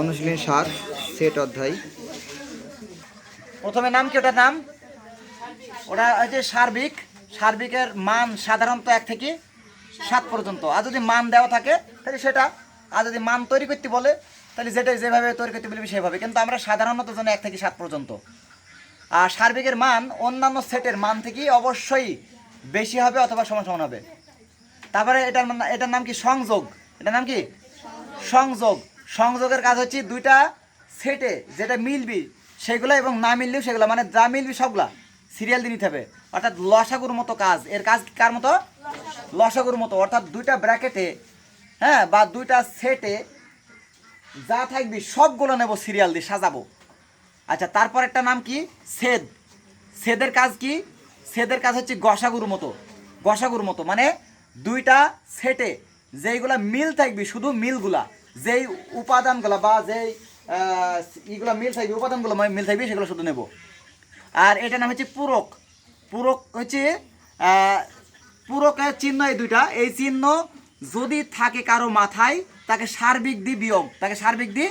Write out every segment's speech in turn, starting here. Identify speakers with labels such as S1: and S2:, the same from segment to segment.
S1: অনুশীলনী ৭ সেট অধ্যায়। প্রথমে নাম কি? ওটার নাম ওটা হচ্ছে সার্বিক। সার্বিকের মান সাধারণত ১ থেকে ৭ পর্যন্ত। আর যদি মান দেওয়া থাকে তাহলে সেটা, আর যদি মান তৈরি করতে বলে তাহলে যেটা যেভাবে তৈরি করতে বলবি সেভাবে, কিন্তু আমরা সাধারণত জানি ১ থেকে ৭ পর্যন্ত। আর সার্বিকের মান অন্যান্য সেটের মান থেকে অবশ্যই বেশি হবে অথবা সমান সমান হবে। তারপরে এটার নাম কি? সংযোগ। এটার নাম কি? সংযোগ। সংযোগের কাজ হচ্ছে দুইটা সেটে যেটা মিলবি সেগুলো এবং না মিললেও সেগুলো, মানে যা মিলবি সবগুলা সিরিয়াল দিয়ে নিতে হবে। অর্থাৎ লসাগুর মতো কাজ। এর কাজ কার মতো? লসাগুর মতো। অর্থাৎ দুইটা ব্র্যাকেটে, হ্যাঁ, বা দুইটা সেটে যা থাকবি সবগুলো নেব, সিরিয়াল দিয়ে সাজাবো। আচ্ছা, তারপর একটা নাম কি? ছেদ। ছেদের কাজ কি? ছেদের কাজ হচ্ছে গসাগুর মতো। গসাগুর মতো মানে দুইটা সেটে যেইগুলা মিল থাকবি, শুধু মিলগুলা, যেই উপাদানগুলা বা যেই ইগুলা মিল থাকবে, উপাদানগুলো মিল থাকবে সেগুলো শুধু নেব। আর এটার নাম হচ্ছে পূরক। পূরক হচ্ছে পূরকের চিহ্ন এই দুইটা। এই চিহ্ন যদি থাকে কারো মাথায় তাকে সার্বিক দি বিয়োগ, তাকে সার্বিক দি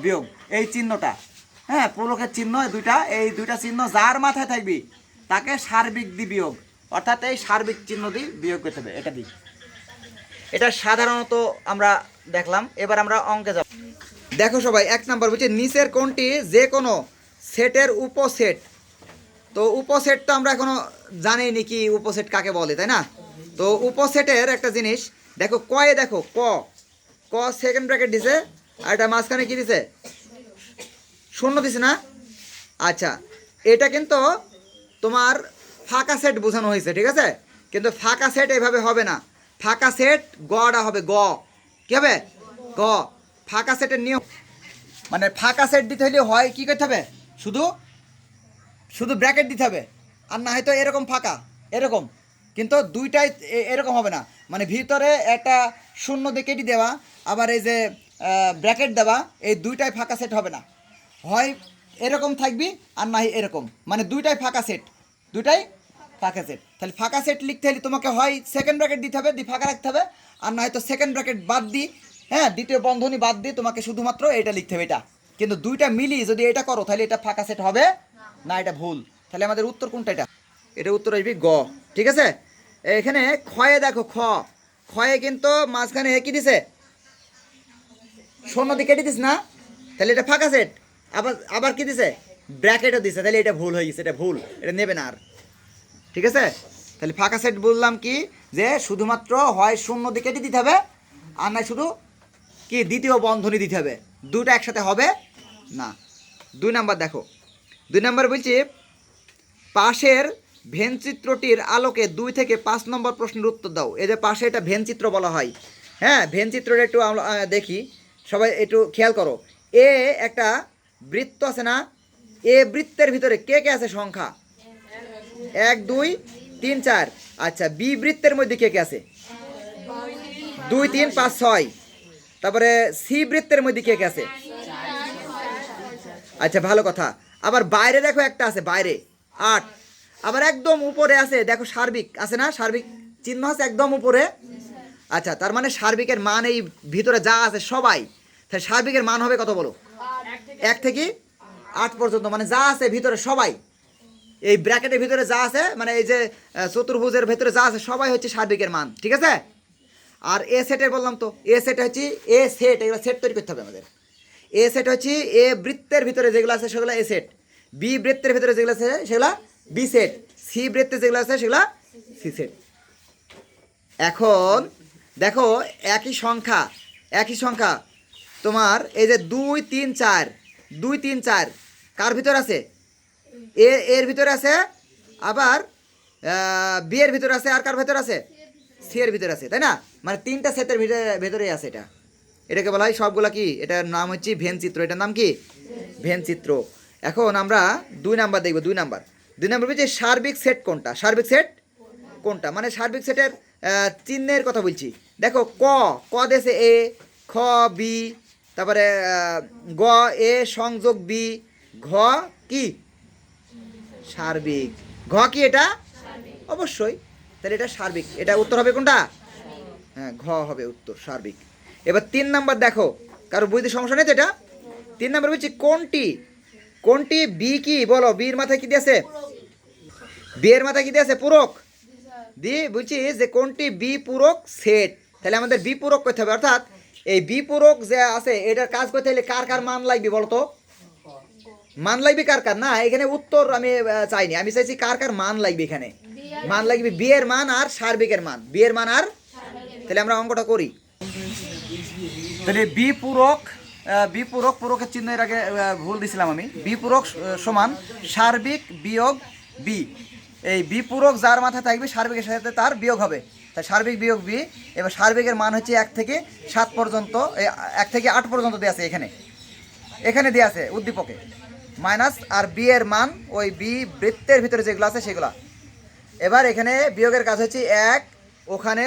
S1: বিয়োগ, এই চিহ্নটা। হ্যাঁ, পূরকের চিহ্ন দুইটা, এই দুইটা চিহ্ন যার মাথায় থাকবি তাকে সার্বিক দি বিয়োগ, অর্থাৎ এই সার্বিক চিহ্ন দিয়ে বিয়োগ করতে হবে। এটা দিই, এটা সাধারণত আমরা দেখলাম। এবার আমরা অঙ্কে যাব। দেখো সবাই, ১ নম্বর বলছে নিচের কোনটি যে কোনো সেটের উপসেট। তো উপসেট তো আমরা এখনো জানিনি কি উপসেট কাকে বলে, তাই না? তো উপসেটের একটা জিনিস দেখো, কয়ে দেখো ক সেকেন্ড ব্র্যাকেট দিছে, আর এটা মাঝখানে কি দিছে? শূন্য দিছে না? আচ্ছা, এটা কিন্তু তোমার ফাঁকা সেট বোঝানো হয়েছে, ঠিক আছে? কিন্তু ফাঁকা সেট এভাবে হবে না। ফাঁকা সেট গটা হবে, গ কি হবে? গ। ফাঁকা সেটের নিয়ম মানে ফাঁকা সেট দিতে হলে হয় কি করতে হবে? শুধু ব্র্যাকেট দিতে হবে, আর না হয়তো এরকম ফাঁকা, এরকম। কিন্তু দুইটাই এরকম হবে না, মানে ভিতরে একটা শূন্য দিয়ে কেটে দেওয়া, আবার এই যে ব্র্যাকেট দেওয়া, এই দুইটাই ফাঁকা সেট হবে না। হয় এরকম থাকবি আর না এরকম, মানে দুইটাই ফাঁকা সেট, দুইটাই ফাঁকা সেট। তাহলে ফাঁকা সেট লিখতে হলে তোমাকে হয় সেকেন্ড ব্র্যাকেট দিতে হবে, দিয়ে ফাঁকা রাখতে হবে, আর না হয়তো সেকেন্ড ব্র্যাকেট বাদ দিই, হ্যাঁ, দ্বিতীয় বন্ধনী বাদ দিয়ে তোমাকে শুধুমাত্র এটা লিখতে হবে। এটা কিন্তু দুইটা মিলিয়ে যদি এটা করো তাহলে এটা ফাঁকা সেট হবে না, এটা ভুল। তাহলে আমাদের উত্তর কোনটা? এটা উত্তর আসবে গ, ঠিক আছে? এখানে ক্ষয়ে দেখো, ক্ষয়ে কিন্তু মাঝখানে কি দিছে? শূন্য দিয়ে কেটে দিস না, তাহলে এটা ফাঁকা সেট। আবার কি দিছে? ব্র্যাকেটও দিছে, তাহলে এটা ভুল হয়ে গেছে, এটা ভুল, এটা নেবে না আর, ঠিক আছে? তাহলে ফাঁকা সেট বললাম কি, যে শুধুমাত্র হয় শূন্য দিয়ে কেটে দিতে হবে, আর নয় শুধু কি দ্বিতীয় বন্ধনী দিতে হবে, দুটো একসাথে হবে না। ২ নাম্বার দেখো, ২ নাম্বার বলছি পাশের ভেনচিত্রটির আলোকে ২ থেকে ৫ নম্বর প্রশ্নের উত্তর দাও। এই যে পাশে এটা ভেনচিত্র বলা হয়, হ্যাঁ, ভেনচিত্রটা একটু দেখি, সবাই একটু খেয়াল করো। এ একটা বৃত্ত আছে না? এ বৃত্তের ভিতরে কে কে আছে সংখ্যা? ১ ২ ৩ ৪। আচ্ছা, বি বৃত্তের মধ্যে কে কে আছে? ২ ৩ ৫ ৬। তারপরে সি বৃত্তের মধ্যে কে কে আছে? আচ্ছা, ভালো কথা। আবার বাইরে দেখো একটা আছে, বাইরে ৮। আবার একদম উপরে আছে দেখো, সার্বিক আছে না? সার্বিক চিহ্ন আছে একদম উপরে। আচ্ছা, তার মানে সার্বিকের মান এই ভিতরে যা আছে সবাই, তাহলে সার্বিকের মান হবে কত বলো? ১ থেকে ৮ পর্যন্ত, মানে যা আছে ভিতরে সবাই, এই ব্র্যাকেটের ভিতরে যা আছে, মানে এই যে চতুর্ভুজের ভিতরে যা আছে সবাই হচ্ছে সার্বিকের মান, ঠিক আছে? আর এ সেটের বললাম তো, এ সেট হচ্ছে এ সেট, এগুলো সেট তৈরি করতে হবে আমাদের। এ সেট হচ্ছে এ বৃত্তের ভিতরে যেগুলো আছে সেগুলো এ সেট, বি বৃত্তের ভিতরে যেগুলো আছে সেগুলো বি সেট, সি বৃত্তে যেগুলো আছে সেগুলো সি সেট। এখন দেখো, একই সংখ্যা তোমার এই যে ২ ৩ ৪, ২ ৩ ৪ কার ভিতর আছে? এর ভিতরে আছে, আবার বি এর ভিতরে আছে, আর কার ভিতরে আছে? সি এর ভিতরে আছে, তাই না? মানে তিনটা সেটের ভিতরেই আছে এটা। এটাকে বলা হয় সবগুলা কি, এটার নাম হচ্ছে ভেনচিত্র। এটার নাম কি? ভেনচিত্র। এখন আমরা ২ নাম্বার দেখব। ২ নাম্বার বলছি সার্বিক সেট কোনটা? সার্বিক সেট কোনটা মানে সার্বিক সেটের চিহ্নের কথা বলছি। দেখো, ক দেশে এ, খ বি, তারপরে গ এ সংযোগ বি, ঘ কি? সার্বিক। ঘ কি? এটা অবশ্যই, তাহলে এটা সার্বিক। এটা উত্তর হবে কোনটা? হ্যাঁ ঘ হবে উত্তর সার্বিক। এবার 3 নাম্বার দেখো, কারো বুঝতে সমস্যা নেই তো এটা। 3 নাম্বার বলছি কোনটি, কোনটি বি কি বলো, বির মাথায় কি দিয়েছে, বি এর মাথায় কি দিয়েছে পূরক, দি বলছি যে কোনটি বি পূরক সেট। তাহলে আমাদের বি পূরক করতে হবে, অর্থাৎ এই বি পূরক যে আছে এটার কাজ করতে হলে কার কার মান লাগবে বলো তো, মান লাগবে কার কার, না এখানে উত্তর আমি চাইনি, আমি চাইছি কার কার মান লাগবে। এখানে মান লাগবে বি এর মান আর সার্বিকের মান, বি এর মান আর, তাহলে আমরা অঙ্কটা করি। তাহলে বি পূরক, বি পূরক, পূরকের চিহ্ন এর আগে ভুল দিছিলাম আমি, বি পূরক সমান সার্বিক বিয়োগ বি। এই বি পূরক যার মাথায় থাকবে সার্বিকের সাথে তার বিয়োগ হবে, তাই সার্বিক বিয়োগ বি। এবার সার্বিকের মান হচ্ছে 1 থেকে 7 পর্যন্ত, 1 থেকে 8 পর্যন্ত দেওয়া আছে, এখানে এখানে দেওয়া আছে উদ্দীপকে মাইনাস, আর বি এর মান ওই বি বৃত্তের ভিতরে যেগুলো আছে সেগুলো। এবার এখানে বিয়োগের কাজ হচ্ছে 1, ওখানে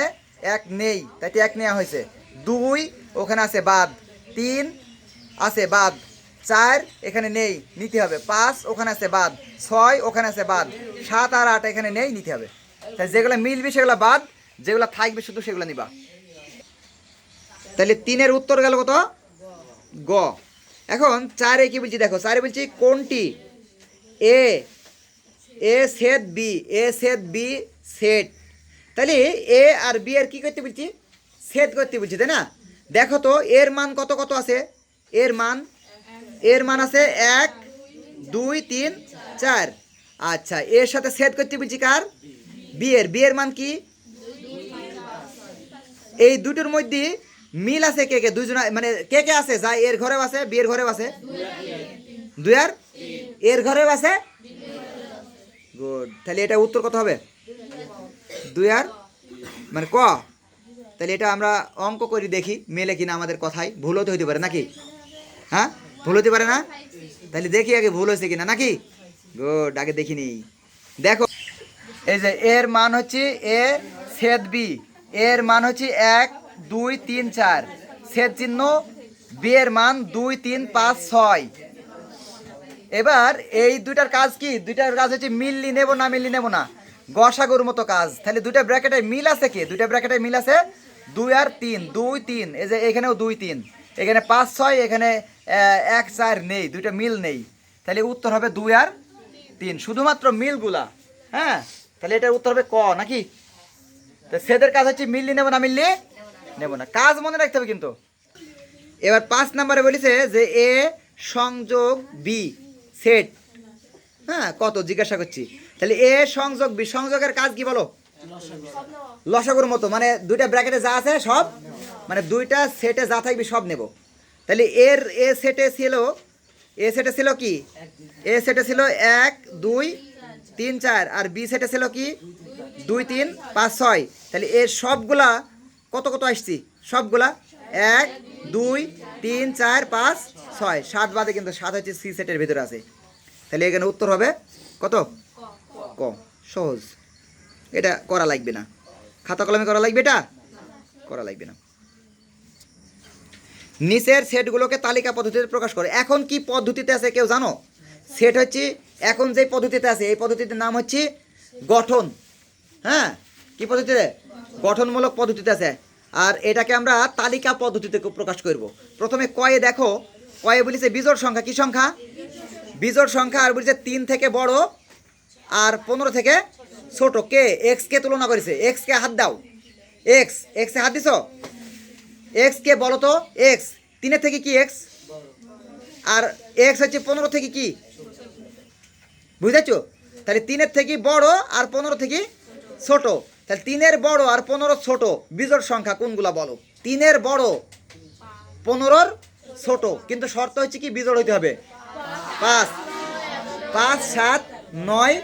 S1: 1 নেই তাই 1 নেওয়া হয়েছে, 2 ওখানে আছে বাদ, 3 আছে বাদ, 4 এখানে নেই নিতে হবে, 5 ওখানে আছে বাদ, 6 ওখানে আছে বাদ, 7 আর 8 এখানে নেই নিতে হবে। তাই যেগুলো মিলবে সেগুলো বাদ, যেগুলো থাকবে শুধু সেগুলো নিবা। তাহলে 3-এর উত্তর গেল কত, গ। এখন 4-এ কি বলছি দেখো, 4-এ বলছি কোনটি এ সেট বি, এ সেট বি সেট। তাহলে এ আর বি এর কি করতে বলছি, সেট করতে বলছি তাই না। দেখো তো এর মান কত কত আছে, এর মান আছে 1 2 3 4। আচ্ছা এর সাথে সেট করতে বলছি কার, বি এর মান কি, এই দুটোর মধ্যে মিল আছে কে কে, দুইজন মানে কে কে আছে, যা এর ঘরেও আছে বি এর ঘরেও আছে, 2 আর এর ঘরেও আছে, গুড। তাহলে এটা উত্তর কত হবে, 2 আর মানে ক। তাহলে এটা আমরা অঙ্ক করে দেখি মেলে কিনা আমাদের কথায়, ভুল হতে হইতে পারে নাকি, হ্যাঁ ভুল হতে পারে না, তাহলে দেখি আগে ভুল হয়েছে কিনা নাকি, গুড আগে দেখিনি। দেখো এই যে এর মান হচ্ছে এ ছেদ বি, এর মান হচ্ছে 1 2 3 4, ছেদ চিহ্ন, বি এর মান 2 3 5 6। এবার এই দুইটার কাজ কি, দুইটার কাজ হচ্ছে মিললি নেব না মিললি নেব না, গসাগুর মতো কাজ। তাহলে দুইটা ব্র্যাকেটে মিল আছে কি, দুইটা ব্র্যাকেটে মিল আছে 2 আর 3, 2 3, এই যে এখানেও 2 3, এখানে 5 6, এখানে 1 4 নেই, দুইটা মিল নেই। তাহলে উত্তর হবে 2 আর 3, শুধুমাত্র মিলগুলা। হ্যাঁ তাহলে এটার উত্তর হবে ক নাকি। তো সেদের কাজ হচ্ছে মিললি নেব না মিললি নেব না, কাজ মনে রাখতে হবে কিন্তু। এবার 5 নম্বরে বলেছে যে এ সংযোগ বি সেট, হ্যাঁ কত জিজ্ঞাসা করছি। তাহলে এ সংযোগ বি, সংযোগের কাজ কি বলো, লসাগুর মতো, মানে দুইটা ব্র্যাকেটে যা আছে সব, মানে দুইটা সেটে যা থাকবে সব নেব। তাহলে এ সেটে ছিল কি, এ সেটে ছিল 1 2 3 4, আর বি সেটে ছিল কি 2 3 5 6। তাহলে এর সবগুলা কত কত আসছি, সবগুলা 1 2 3 4 5 6, 7 বাদে কিন্তু 7 হচ্ছে সি সেটের ভিতরে আছে। তাহলে এখানে উত্তর হবে কত, ক। সহজ, এটা করা লাগবে না, খাতা কলমে করা লাগবে, এটা করা লাগবে না। নিচের সেটগুলোকে তালিকা পদ্ধতিতে প্রকাশ করে। এখন কি পদ্ধতিতে আছে কেউ জানো, সেট হচ্ছে এখন যে পদ্ধতিতে আছে এই পদ্ধতির নাম হচ্ছে গঠন। হ্যাঁ কি পদ্ধতিতে, গঠনমূলক পদ্ধতিতে আছে, আর এটাকে আমরা তালিকা পদ্ধতিতে প্রকাশ করব। প্রথমে কয়ে দেখো, কয়ে বলেছে বিজোড় সংখ্যা, কি সংখ্যা, বিজোড় সংখ্যা, আর বলেছে 3 থেকে বড় আর 15 থেকে ছোট। কে, এক্স কে তুলনা করেছে, এক্স কে হাত দাও, এক্স এ হাত দিছ, এক্স কে বলো তো, এক্স 3 থেকে কি এক্স, আর এক্স হচ্ছে 15 থেকে কি, বুঝেছ। তাহলে 3 থেকে বড় আর 15 থেকে ছোট, তাহলে 3 বড় আর 15 ছোট বিজোড় সংখ্যা কোনগুলা বলো, 3 বড় 15 ছোট, কিন্তু শর্ত হচ্ছে কি বিজোড় হইতে হবে 5 5 7 9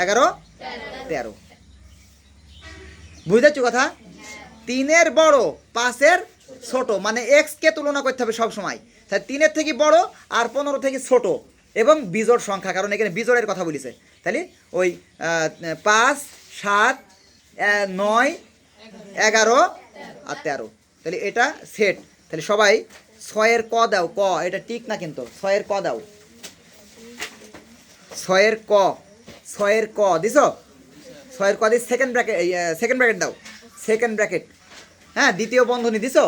S1: 11 13। বুঝেছো কথা, 3 বড় 5 ছোট, মানে এক্স কে তুলনা করতে হবে সব সময়। তাহলে 3 থেকে বড় আর 15 থেকে ছোট এবং বিজোড় সংখ্যা, কারণ এখানে বিজোড়ের কথা বলেছে। তাহলে ওই 5 7 9 11 আর 13, তাহলে এটা সেট। তাহলে সবাই 6-এর ক দাও, ক এটা ঠিক না কিন্তু, 6-এর ক দাও, 6-এর ক, 6-এর ক দিছ, 6-এর ক দিয়ে সেকেন্ড ব্র্যাকেট দাও, সেকেন্ড ব্র্যাকেট হ্যাঁ, দ্বিতীয় বন্ধনী দিছো,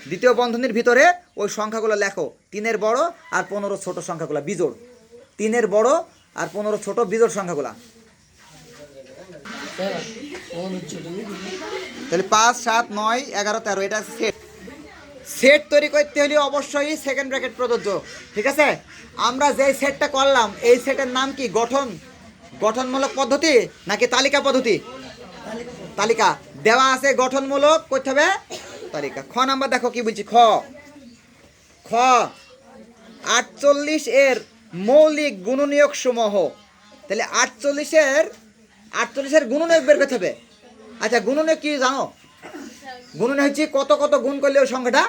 S1: দ্বিতীয় বন্ধনীর ভিতরে ওই সংখ্যাগুলো লেখো, 3-এর বড় আর 15 ছোট সংখ্যাগুলো বিজোড়, 3-এর বড় আর 15 ছোট বিজোড় সংখ্যাগুলা। তাহলে 5, 7, 9, 11, 13 এটা সেট। সেট তৈরি করতে হলে অবশ্যই সেকেন্ড ব্র্যাকেট প্রযোজ্য, ঠিক আছে? আমরা যে সেটটা করলাম এই সেটের নাম কি? গঠনমূলক পদ্ধতি নাকি তালিকা পদ্ধতি? তালিকা। দেওয়া আছে গঠনমূলক, করতে হবে তালিকা। খ নাম্বার দেখো কি বলছি, খ 48 এর মৌলিক গুণনীয়ক সমূহ। তাহলে 48 এর গুণনীয়ক বের করতে হবে। আচ্ছা, গুণনীয়ক কি জানো? গুণনীয়ক হচ্ছে কত কত গুণ করলে ওই সংখ্যাটা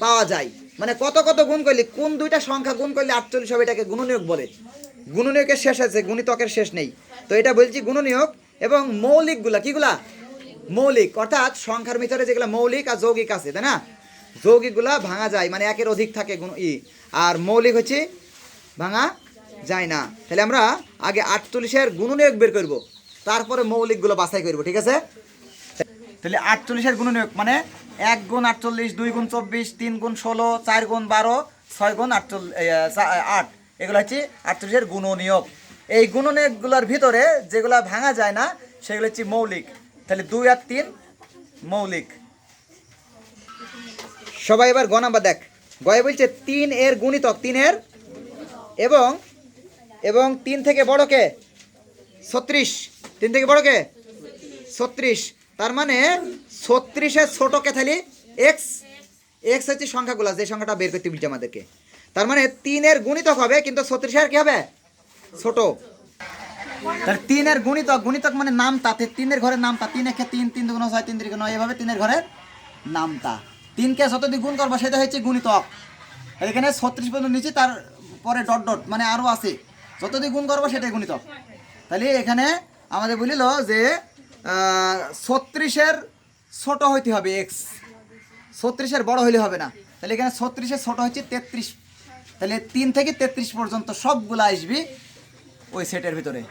S1: পাওয়া যায়, মানে কত কত গুণ করলে, কোন দুইটা সংখ্যা গুণ করলে 48 হবে, এটাকে গুণনীয়ক বলে। গুণনীয়কের শেষ আছে, গুণিতকের শেষ নেই। তো এটা বলছি গুণনীয়ক। এবং মৌলিকগুলা কিগুলা? মৌলিক, অর্থাৎ সংখ্যার ভিতরে যেগুলো মৌলিক আর যৌগিক আছে, তাই না? যৌগিকগুলা ভাঙা যায়, মানে একের অধিক থাকে আর মৌলিক হচ্ছে ভাঙা যায় না। তাহলে আমরা আগে 48 গুণনীয়ক বের করব, তারপরে মৌলিকগুলো বাছাই করব, ঠিক আছে? তাহলে 48 গুণনীয়ক মানে 1 গুণ 48, 2 গুণ 24, 3 গুণ 16, 4 গুণ 12, 6 গুণ 8, এগুলো হচ্ছে 48 গুণনীয়ক। এই গুণনীয়কগুলোর ভিতরে যেগুলো ভাঙা যায় না সেগুলো হচ্ছে মৌলিক। তাহলে 2 আর 3 মৌলিক। সবাই এবার গ নাম্বার দেখ। গয়ে বলছে 3 এর গুণিতক, 3 এর এবং 3 থেকে বড় কে? 36। 3 থেকে বড় কে? 36। তার মানে 36-এর ছোটকে তাহলে এক্স হচ্ছে সংখ্যাগুলো, যে সংখ্যাটা বের করতে বলছে আমাদেরকে। তার মানে 3 এর গুণিতক হবে, কিন্তু 36-এর কি হবে? ছোট। তাহলে 3 এর গুণিতক মানে নামতা। 3 এর ঘরের নামতা। 3 একে 3, 3 দুগুণ 6, 3 3 9, এভাবে 3 এর ঘরের নামতা। 3কে যতদিন গুণ করবো সেটা হচ্ছে গুণিতক। এখানে 36 পর্যন্ত নিচে, তারপরে ডট ডট মানে আরও আছে, যতদিন গুণ করবো সেটাই গুণিতক। তাহলে এখানে আমাদের বলিল যে 36-এর ছোট হইতে হবে এক্স, 36-এর বড় হইলে হবে না। তাহলে এখানে 36-এর ছোট হচ্ছে 33। তাহলে 3 থেকে 33 পর্যন্ত সবগুলো আসবি ওই সেটের ভিতরে।